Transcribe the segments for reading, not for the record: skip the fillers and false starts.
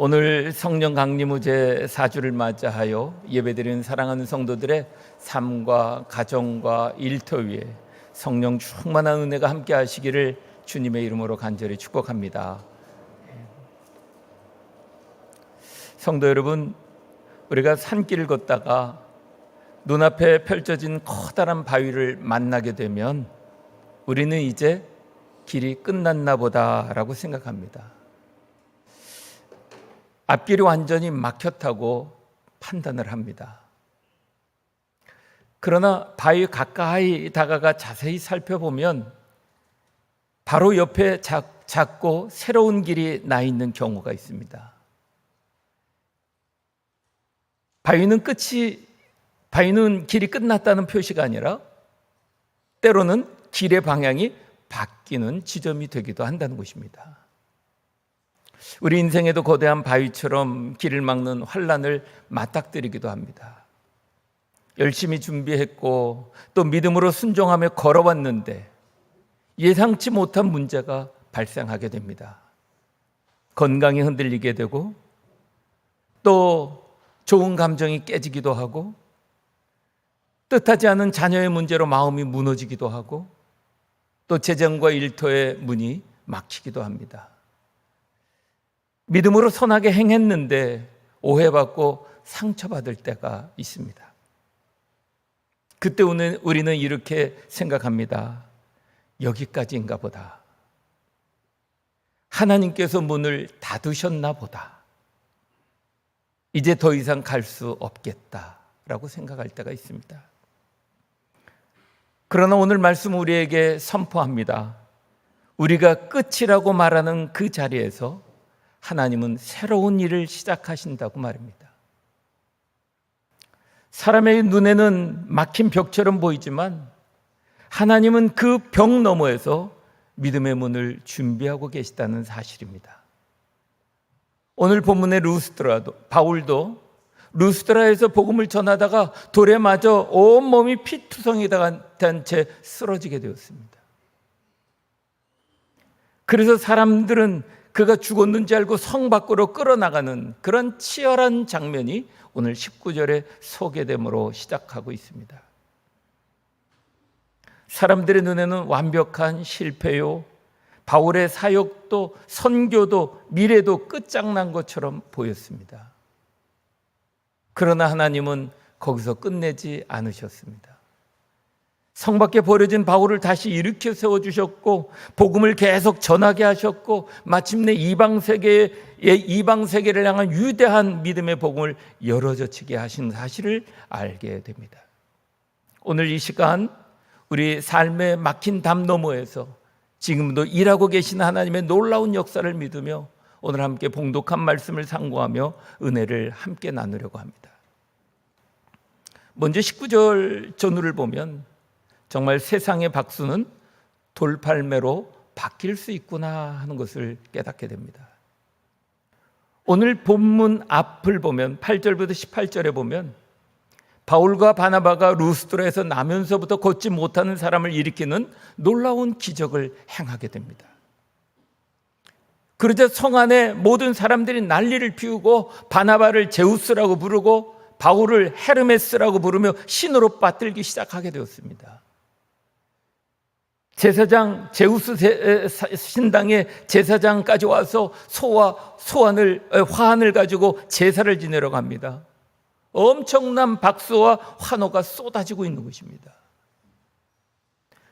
오늘 성령 강림후 제4주를 맞이하여 예배드리는 사랑하는 성도들의 삶과 가정과 일터 위에 성령 충만한 은혜가 함께 하시기를 주님의 이름으로 간절히 축복합니다. 성도 여러분, 우리가 산길을 걷다가 눈앞에 펼쳐진 커다란 바위를 만나게 되면 우리는 이제 길이 끝났나 보다라고 생각합니다. 앞길이 완전히 막혔다고 판단을 합니다. 그러나 바위 가까이 다가가 자세히 살펴보면 바로 옆에 작고 새로운 길이 나 있는 경우가 있습니다. 바위는 길이 끝났다는 표시가 아니라 때로는 길의 방향이 바뀌는 지점이 되기도 한다는 것입니다. 우리 인생에도 거대한 바위처럼 길을 막는 환난을 맞닥뜨리기도 합니다. 열심히 준비했고 또 믿음으로 순종하며 걸어왔는데 예상치 못한 문제가 발생하게 됩니다. 건강이 흔들리게 되고 또 좋은 감정이 깨지기도 하고 뜻하지 않은 자녀의 문제로 마음이 무너지기도 하고 또 재정과 일터의 문이 막히기도 합니다. 믿음으로 선하게 행했는데 오해받고 상처받을 때가 있습니다. 그때 우리는 이렇게 생각합니다. 여기까지인가 보다. 하나님께서 문을 닫으셨나 보다. 이제 더 이상 갈 수 없겠다라고 생각할 때가 있습니다. 그러나 오늘 말씀 우리에게 선포합니다. 우리가 끝이라고 말하는 그 자리에서 하나님은 새로운 일을 시작하신다고 말입니다. 사람의 눈에는 막힌 벽처럼 보이지만 하나님은 그 벽 너머에서 믿음의 문을 준비하고 계시다는 사실입니다. 오늘 본문의 바울도 루스드라에서 복음을 전하다가 돌에 맞아 온몸이 피투성이 된 채 쓰러지게 되었습니다. 그래서 사람들은 그가 죽었는지 알고 성 밖으로 끌어나가는 그런 치열한 장면이 오늘 19절에 소개됨으로 시작하고 있습니다. 사람들의 눈에는 완벽한 실패요, 바울의 사역도 선교도 미래도 끝장난 것처럼 보였습니다. 그러나 하나님은 거기서 끝내지 않으셨습니다. 성 밖에 버려진 바울을 다시 일으켜 세워주셨고 복음을 계속 전하게 하셨고 마침내 이방 세계를 향한 위대한 믿음의 복음을 열어젖히게 하신 사실을 알게 됩니다. 오늘 이 시간 우리 삶의 막힌 담 너머에서 지금도 일하고 계신 하나님의 놀라운 역사를 믿으며 오늘 함께 봉독한 말씀을 상고하며 은혜를 함께 나누려고 합니다. 먼저 19절 전후를 보면 정말 세상의 박수는 돌팔매로 바뀔 수 있구나 하는 것을 깨닫게 됩니다. 오늘 본문 앞을 보면 8절부터 18절에 보면 바울과 바나바가 루스드라에서 나면서부터 걷지 못하는 사람을 일으키는 놀라운 기적을 행하게 됩니다. 그러자 성 안에 모든 사람들이 난리를 피우고 바나바를 제우스라고 부르고 바울을 헤르메스라고 부르며 신으로 빠뜨리기 시작하게 되었습니다. 제사장 제우스 신당의 제사장까지 와서 화환을 가지고 제사를 지내러 갑니다. 엄청난 박수와 환호가 쏟아지고 있는 것입니다.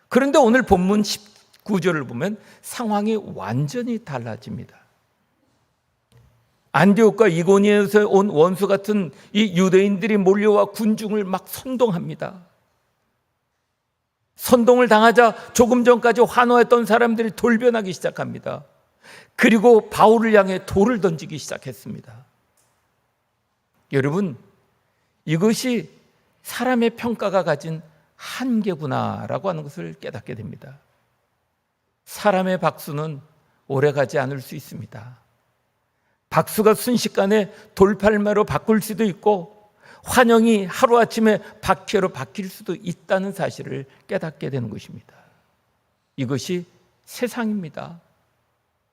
그런데 오늘 본문 19절을 보면 상황이 완전히 달라집니다. 안디옥과 이고니에서 온 원수 같은 이 유대인들이 몰려와 군중을 막 선동합니다. 선동을 당하자 조금 전까지 환호했던 사람들이 돌변하기 시작합니다. 그리고 바울을 향해 돌을 던지기 시작했습니다. 여러분, 이것이 사람의 평가가 가진 한계구나라고 하는 것을 깨닫게 됩니다. 사람의 박수는 오래가지 않을 수 있습니다. 박수가 순식간에 돌팔매로 바꿀 수도 있고 환영이 하루아침에 박해로 바뀔 수도 있다는 사실을 깨닫게 되는 것입니다. 이것이 세상입니다.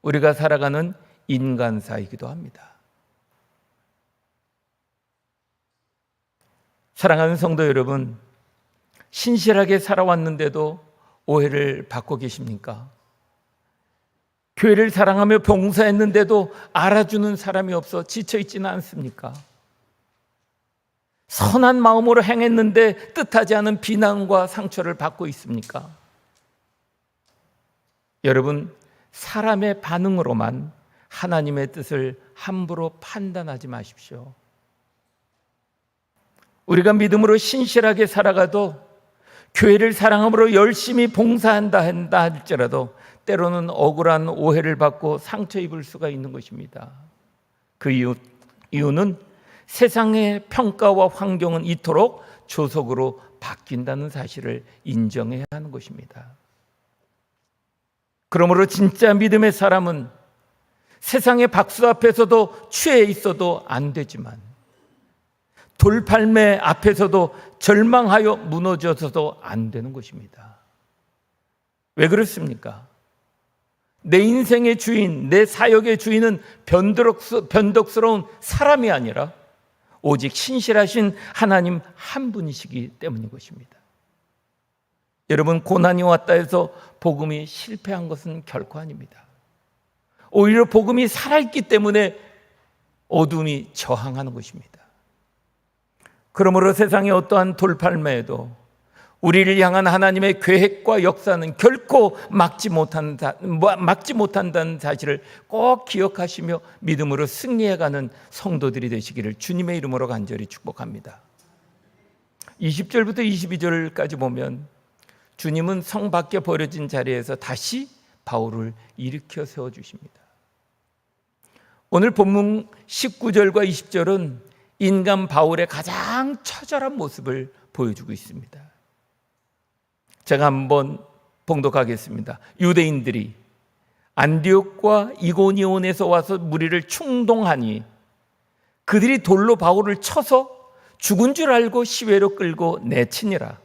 우리가 살아가는 인간사이기도 합니다. 사랑하는 성도 여러분, 신실하게 살아왔는데도 오해를 받고 계십니까? 교회를 사랑하며 봉사했는데도 알아주는 사람이 없어 지쳐있지는 않습니까? 선한 마음으로 행했는데 뜻하지 않은 비난과 상처를 받고 있습니까? 여러분, 사람의 반응으로만 하나님의 뜻을 함부로 판단하지 마십시오. 우리가 믿음으로 신실하게 살아가도 교회를 사랑함으로 열심히 봉사한다 할지라도 때로는 억울한 오해를 받고 상처 입을 수가 있는 것입니다. 그 이유는 세상의 평가와 환경은 이토록 조속으로 바뀐다는 사실을 인정해야 하는 것입니다. 그러므로 진짜 믿음의 사람은 세상의 박수 앞에서도 취해 있어도 안 되지만 돌팔매 앞에서도 절망하여 무너져서도 안 되는 것입니다. 왜 그렇습니까? 내 인생의 주인, 내 사역의 주인은 변덕스러운 사람이 아니라 오직 신실하신 하나님 한 분이시기 때문인 것입니다. 여러분, 고난이 왔다 해서 복음이 실패한 것은 결코 아닙니다. 오히려 복음이 살아있기 때문에 어둠이 저항하는 것입니다. 그러므로 세상의 어떠한 돌팔매에도 우리를 향한 하나님의 계획과 역사는 결코 막지 못한다는 사실을 꼭 기억하시며 믿음으로 승리해가는 성도들이 되시기를 주님의 이름으로 간절히 축복합니다. 20절부터 22절까지 보면 주님은 성 밖에 버려진 자리에서 다시 바울을 일으켜 세워주십니다. 오늘 본문 19절과 20절은 인간 바울의 가장 처절한 모습을 보여주고 있습니다. 제가 한번 봉독하겠습니다. 유대인들이 안디옥과 이고니온에서 와서 무리를 충동하니 그들이 돌로 바울을 쳐서 죽은 줄 알고 시외로 끌고 내치니라.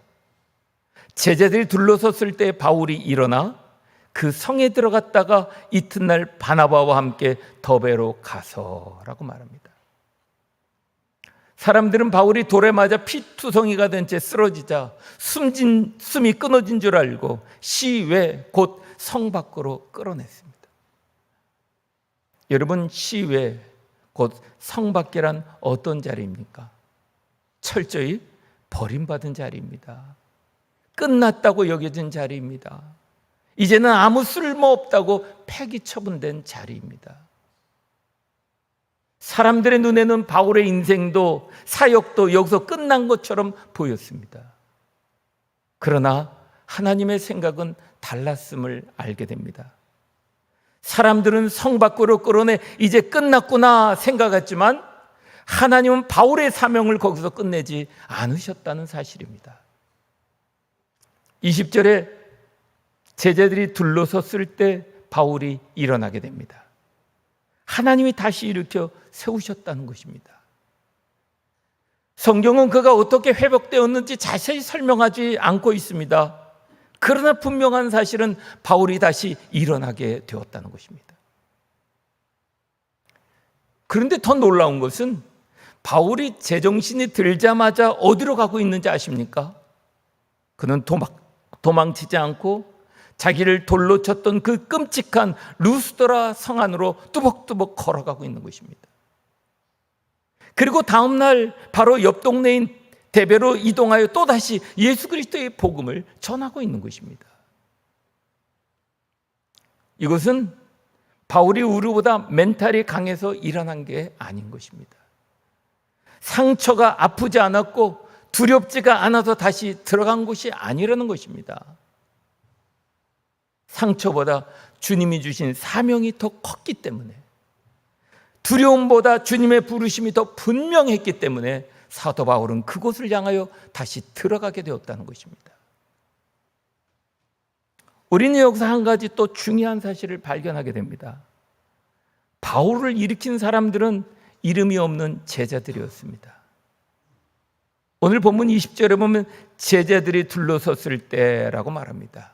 제자들이 둘러섰을 때 바울이 일어나 그 성에 들어갔다가 이튿날 바나바와 함께 더베로 가서라고 말합니다. 사람들은 바울이 돌에 맞아 피투성이가 된 채 쓰러지자 숨이 끊어진 줄 알고 시외 곧 성 밖으로 끌어냈습니다. 여러분, 시외 곧 성 밖이란 어떤 자리입니까? 철저히 버림받은 자리입니다. 끝났다고 여겨진 자리입니다. 이제는 아무 쓸모없다고 폐기 처분된 자리입니다. 사람들의 눈에는 바울의 인생도 사역도 여기서 끝난 것처럼 보였습니다. 그러나 하나님의 생각은 달랐음을 알게 됩니다. 사람들은 성 밖으로 끌어내 이제 끝났구나 생각했지만 하나님은 바울의 사명을 거기서 끝내지 않으셨다는 사실입니다. 20절에 제자들이 둘러섰을 때 바울이 일어나게 됩니다. 하나님이 다시 일으켜 세우셨다는 것입니다. 성경은 그가 어떻게 회복되었는지 자세히 설명하지 않고 있습니다. 그러나 분명한 사실은 바울이 다시 일어나게 되었다는 것입니다. 그런데 더 놀라운 것은 바울이 제정신이 들자마자 어디로 가고 있는지 아십니까? 그는 도망치지 않고 자기를 돌로 쳤던 그 끔찍한 루스드라 성 안으로 뚜벅뚜벅 걸어가고 있는 것입니다. 그리고 다음 날 바로 옆 동네인 데베로 이동하여 또다시 예수 그리스도의 복음을 전하고 있는 것입니다. 이것은 바울이 우리보다 멘탈이 강해서 일어난 게 아닌 것입니다. 상처가 아프지 않았고 두렵지가 않아서 다시 들어간 곳이 아니라는 것입니다. 상처보다 주님이 주신 사명이 더 컸기 때문에, 두려움보다 주님의 부르심이 더 분명했기 때문에 사도 바울은 그곳을 향하여 다시 들어가게 되었다는 것입니다. 우리는 여기서 한 가지 또 중요한 사실을 발견하게 됩니다. 바울을 일으킨 사람들은 이름이 없는 제자들이었습니다. 오늘 본문 20절에 보면 제자들이 둘러섰을 때라고 말합니다.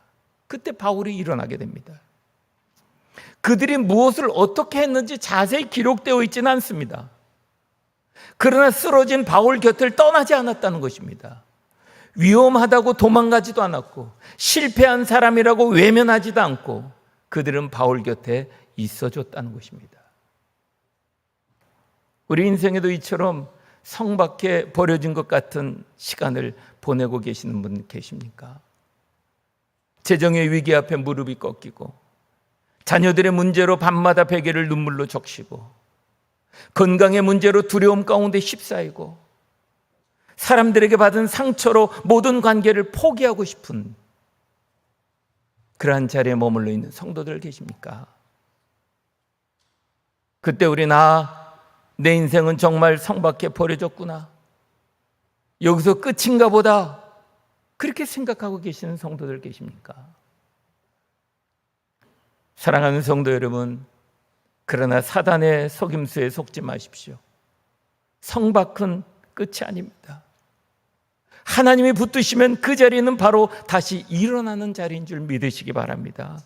그때 바울이 일어나게 됩니다. 그들이 무엇을 어떻게 했는지 자세히 기록되어 있지는 않습니다. 그러나 쓰러진 바울 곁을 떠나지 않았다는 것입니다. 위험하다고 도망가지도 않았고 실패한 사람이라고 외면하지도 않고 그들은 바울 곁에 있어줬다는 것입니다. 우리 인생에도 이처럼 성 밖에 버려진 것 같은 시간을 보내고 계시는 분 계십니까? 재정의 위기 앞에 무릎이 꺾이고 자녀들의 문제로 밤마다 베개를 눈물로 적시고 건강의 문제로 두려움 가운데 휩싸이고 사람들에게 받은 상처로 모든 관계를 포기하고 싶은 그러한 자리에 머물러 있는 성도들 계십니까? 그때 우리 내 인생은 정말 성 밖에 버려졌구나, 여기서 끝인가 보다, 그렇게 생각하고 계시는 성도들 계십니까? 사랑하는 성도 여러분, 그러나 사단의 속임수에 속지 마십시오. 성 밖은 끝이 아닙니다. 하나님이 붙드시면 그 자리는 바로 다시 일어나는 자리인 줄 믿으시기 바랍니다.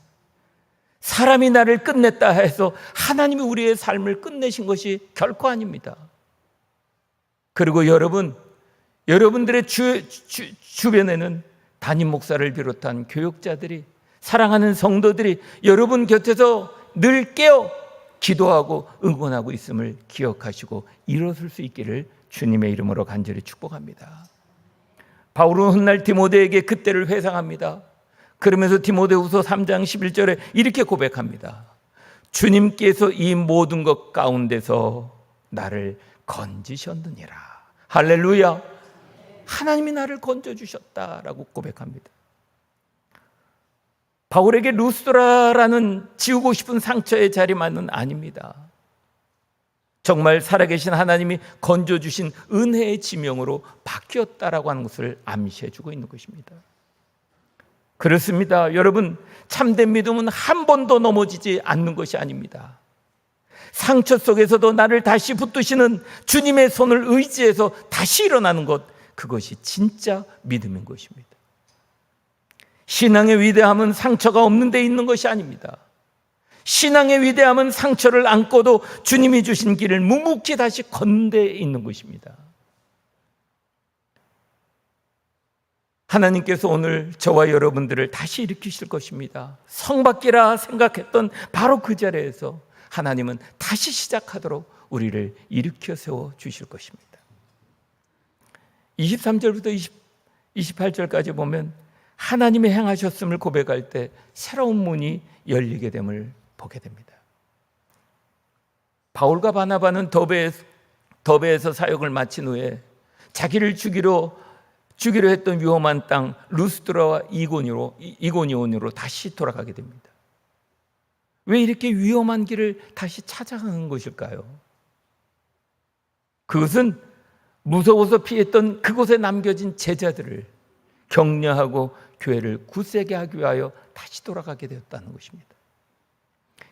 사람이 나를 끝냈다 해서 하나님이 우리의 삶을 끝내신 것이 결코 아닙니다. 그리고 여러분들의 주변에는 담임 목사를 비롯한 교육자들이, 사랑하는 성도들이 여러분 곁에서 늘 깨어 기도하고 응원하고 있음을 기억하시고 일어설 수 있기를 주님의 이름으로 간절히 축복합니다. 바울은 훗날 디모데에게 그때를 회상합니다. 그러면서 디모데후서 3장 11절에 이렇게 고백합니다. 주님께서 이 모든 것 가운데서 나를 건지셨느니라. 할렐루야. 하나님이 나를 건져주셨다라고 고백합니다. 바울에게 루스드라라는 지우고 싶은 상처의 자리만은 아닙니다. 정말 살아계신 하나님이 건져주신 은혜의 지명으로 바뀌었다라고 하는 것을 암시해주고 있는 것입니다. 그렇습니다. 여러분, 참된 믿음은 한 번도 넘어지지 않는 것이 아닙니다. 상처 속에서도 나를 다시 붙드시는 주님의 손을 의지해서 다시 일어나는 것, 그것이 진짜 믿음인 것입니다. 신앙의 위대함은 상처가 없는 데 있는 것이 아닙니다. 신앙의 위대함은 상처를 안고도 주님이 주신 길을 묵묵히 다시 걷는 데 있는 것입니다. 하나님께서 오늘 저와 여러분들을 다시 일으키실 것입니다. 성 밖이라 생각했던 바로 그 자리에서 하나님은 다시 시작하도록 우리를 일으켜 세워 주실 것입니다. 23절부터 28절까지 보면 하나님이 행하셨음을 고백할 때 새로운 문이 열리게 됨을 보게 됩니다. 바울과 바나바는 더베에서 사역을 마친 후에 자기를 죽이려 했던 위험한 땅 루스드라와 이고니온으로 다시 돌아가게 됩니다. 왜 이렇게 위험한 길을 다시 찾아가는 것일까요? 그것은 무서워서 피했던 그곳에 남겨진 제자들을 격려하고 교회를 굳세게 하기 위하여 다시 돌아가게 되었다는 것입니다.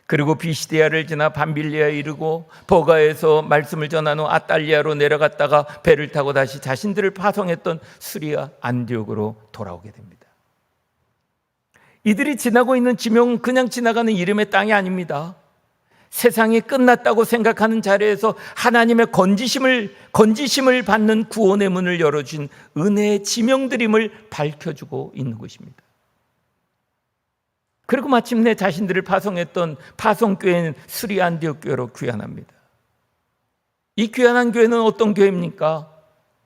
그리고 비시디아를 지나 밤빌리아에 이르고 버가에서 말씀을 전한 후 아탈리아로 내려갔다가 배를 타고 다시 자신들을 파송했던 수리아 안디옥으로 돌아오게 됩니다. 이들이 지나고 있는 지명은 그냥 지나가는 이름의 땅이 아닙니다. 세상이 끝났다고 생각하는 자리에서 하나님의 건지심을 받는 구원의 문을 열어준 은혜의 지명들임을 밝혀주고 있는 것입니다. 그리고 마침내 자신들을 파송했던 파송교회는 수리 안디옥 교회로 귀환합니다. 이 귀환한 교회는 어떤 교회입니까?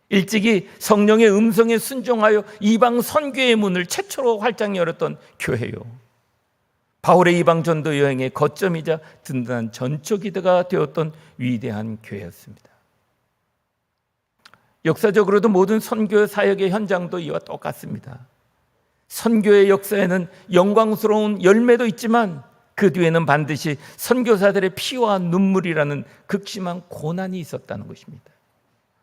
일찍이 성령의 음성에 순종하여 이방 선교의 문을 최초로 활짝 열었던 교회요. 바울의 이방 전도 여행의 거점이자 든든한 전초기대가 되었던 위대한 교회였습니다. 역사적으로도 모든 선교 사역의 현장도 이와 똑같습니다. 선교의 역사에는 영광스러운 열매도 있지만 그 뒤에는 반드시 선교사들의 피와 눈물이라는 극심한 고난이 있었다는 것입니다.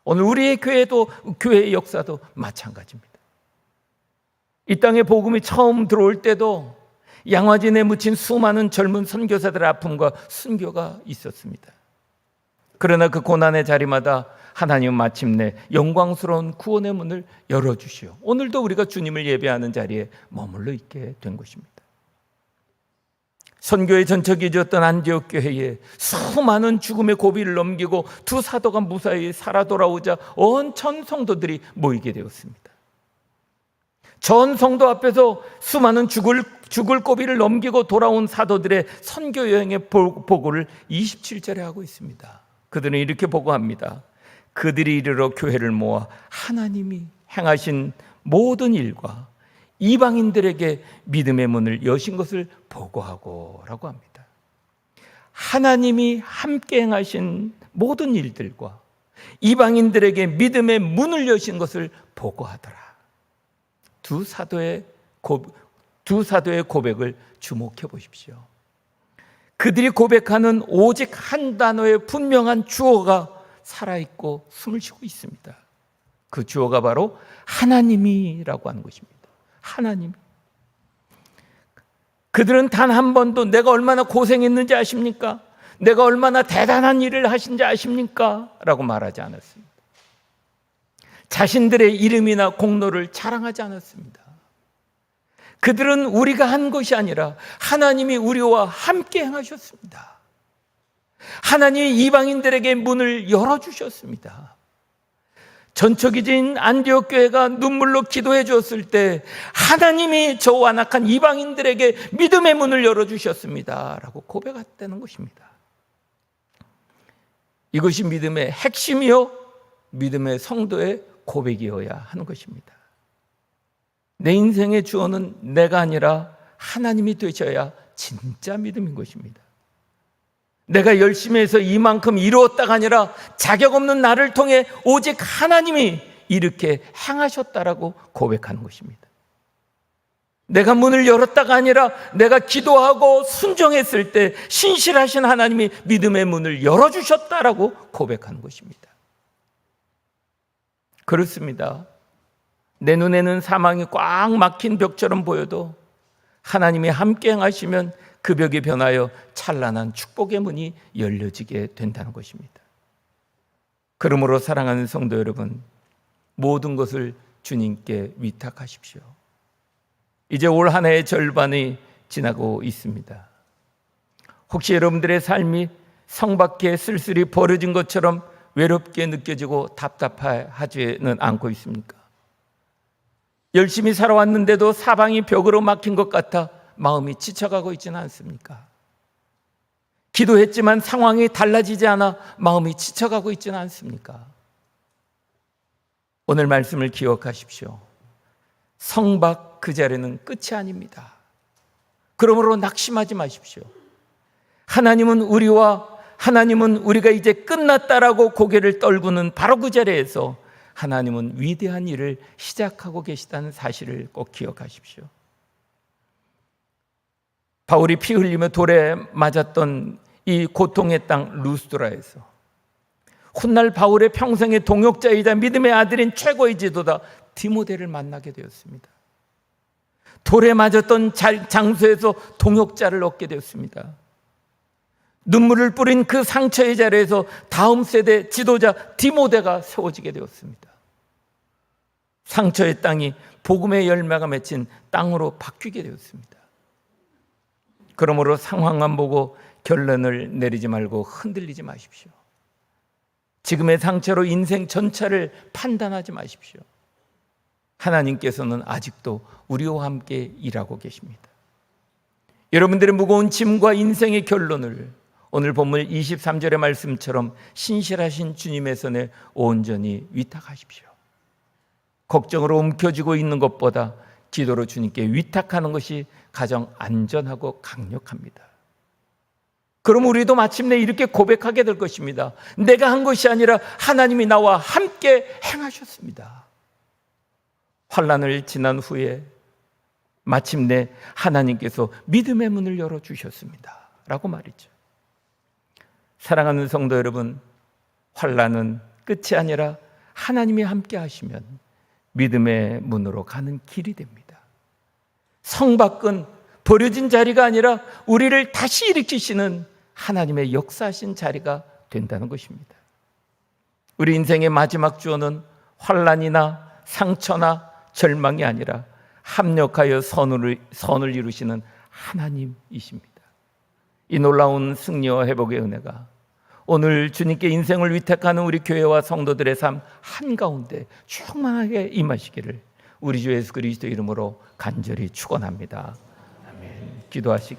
오늘 우리의 교회의 역사도 마찬가지입니다. 이 땅에 복음이 처음 들어올 때도 양화진에 묻힌 수많은 젊은 선교사들의 아픔과 순교가 있었습니다. 그러나 그 고난의 자리마다 하나님은 마침내 영광스러운 구원의 문을 열어주시오. 오늘도 우리가 주님을 예배하는 자리에 머물러 있게 된 것입니다. 선교의 전척이었던 안디옥 교회에 수많은 죽음의 고비를 넘기고 두 사도가 무사히 살아 돌아오자 온 천 성도들이 모이게 되었습니다. 전 성도 앞에서 수많은 죽을 고비를 넘기고 돌아온 사도들의 선교 여행의 보고를 27절에 하고 있습니다. 그들은 이렇게 보고합니다. 그들이 이르러 교회를 모아 하나님이 행하신 모든 일과 이방인들에게 믿음의 문을 여신 것을 보고하고 라고 합니다. 하나님이 함께 행하신 모든 일들과 이방인들에게 믿음의 문을 여신 것을 보고하더라. 두 사도의 고백을 주목해 보십시오. 그들이 고백하는 오직 한 단어의 분명한 주어가 살아있고 숨을 쉬고 있습니다. 그 주어가 바로 하나님이라고 하는 것입니다. 하나님. 그들은 단 한 번도 내가 얼마나 고생했는지 아십니까? 내가 얼마나 대단한 일을 하신지 아십니까? 라고 말하지 않았습니다. 자신들의 이름이나 공로를 자랑하지 않았습니다. 그들은 우리가 한 것이 아니라 하나님이 우리와 함께 행하셨습니다. 하나님이 이방인들에게 문을 열어주셨습니다. 전초기지인 안디옥 교회가 눈물로 기도해 주었을 때 하나님이 저 완악한 이방인들에게 믿음의 문을 열어주셨습니다 라고 고백했다는 것입니다. 이것이 믿음의 핵심이요 믿음의 성도의 고백이어야 하는 것입니다. 내 인생의 주어는 내가 아니라 하나님이 되셔야 진짜 믿음인 것입니다. 내가 열심히 해서 이만큼 이루었다가 아니라 자격 없는 나를 통해 오직 하나님이 이렇게 행하셨다라고 고백하는 것입니다. 내가 문을 열었다가 아니라 내가 기도하고 순종했을 때 신실하신 하나님이 믿음의 문을 열어주셨다라고 고백하는 것입니다. 그렇습니다. 내 눈에는 사망이 꽉 막힌 벽처럼 보여도 하나님이 함께 행하시면 그 벽이 변하여 찬란한 축복의 문이 열려지게 된다는 것입니다. 그러므로 사랑하는 성도 여러분, 모든 것을 주님께 위탁하십시오. 이제 올 한 해의 절반이 지나고 있습니다. 혹시 여러분들의 삶이 성밖에 쓸쓸히 버려진 것처럼 외롭게 느껴지고 답답하지는 않고 있습니까? 열심히 살아왔는데도 사방이 벽으로 막힌 것 같아 마음이 지쳐가고 있지는 않습니까? 기도했지만 상황이 달라지지 않아 마음이 지쳐가고 있지는 않습니까? 오늘 말씀을 기억하십시오. 성박 그 자리는 끝이 아닙니다. 그러므로 낙심하지 마십시오. 하나님은 우리가 이제 끝났다라고 고개를 떨구는 바로 그 자리에서 하나님은 위대한 일을 시작하고 계시다는 사실을 꼭 기억하십시오. 바울이 피 흘리며 돌에 맞았던 이 고통의 땅 루스드라에서 훗날 바울의 평생의 동역자이자 믿음의 아들인 최고의 지도자 디모데를 만나게 되었습니다. 돌에 맞았던 장소에서 동역자를 얻게 되었습니다. 눈물을 뿌린 그 상처의 자리에서 다음 세대 지도자 디모데가 세워지게 되었습니다. 상처의 땅이 복음의 열매가 맺힌 땅으로 바뀌게 되었습니다. 그러므로 상황만 보고 결론을 내리지 말고 흔들리지 마십시오. 지금의 상처로 인생 전체를 판단하지 마십시오. 하나님께서는 아직도 우리와 함께 일하고 계십니다. 여러분들의 무거운 짐과 인생의 결론을 오늘 본문 23절의 말씀처럼 신실하신 주님의 손에 온전히 위탁하십시오. 걱정으로 움켜쥐고 있는 것보다 기도로 주님께 위탁하는 것이 가장 안전하고 강력합니다. 그럼 우리도 마침내 이렇게 고백하게 될 것입니다. 내가 한 것이 아니라 하나님이 나와 함께 행하셨습니다. 환난을 지난 후에 마침내 하나님께서 믿음의 문을 열어주셨습니다 라고 말이죠. 사랑하는 성도 여러분, 환난은 끝이 아니라 하나님이 함께 하시면 믿음의 문으로 가는 길이 됩니다. 성밖은 버려진 자리가 아니라 우리를 다시 일으키시는 하나님의 역사하신 자리가 된다는 것입니다. 우리 인생의 마지막 주어는 환난이나 상처나 절망이 아니라 합력하여 선을 이루시는 하나님이십니다. 이 놀라운 승리와 회복의 은혜가 오늘 주님께 인생을 위탁하는 우리 교회와 성도들의 삶 한가운데 충만하게 임하시기를 우리 주 예수 그리스도 이름으로 간절히 축원합니다. 아멘. 기도하시기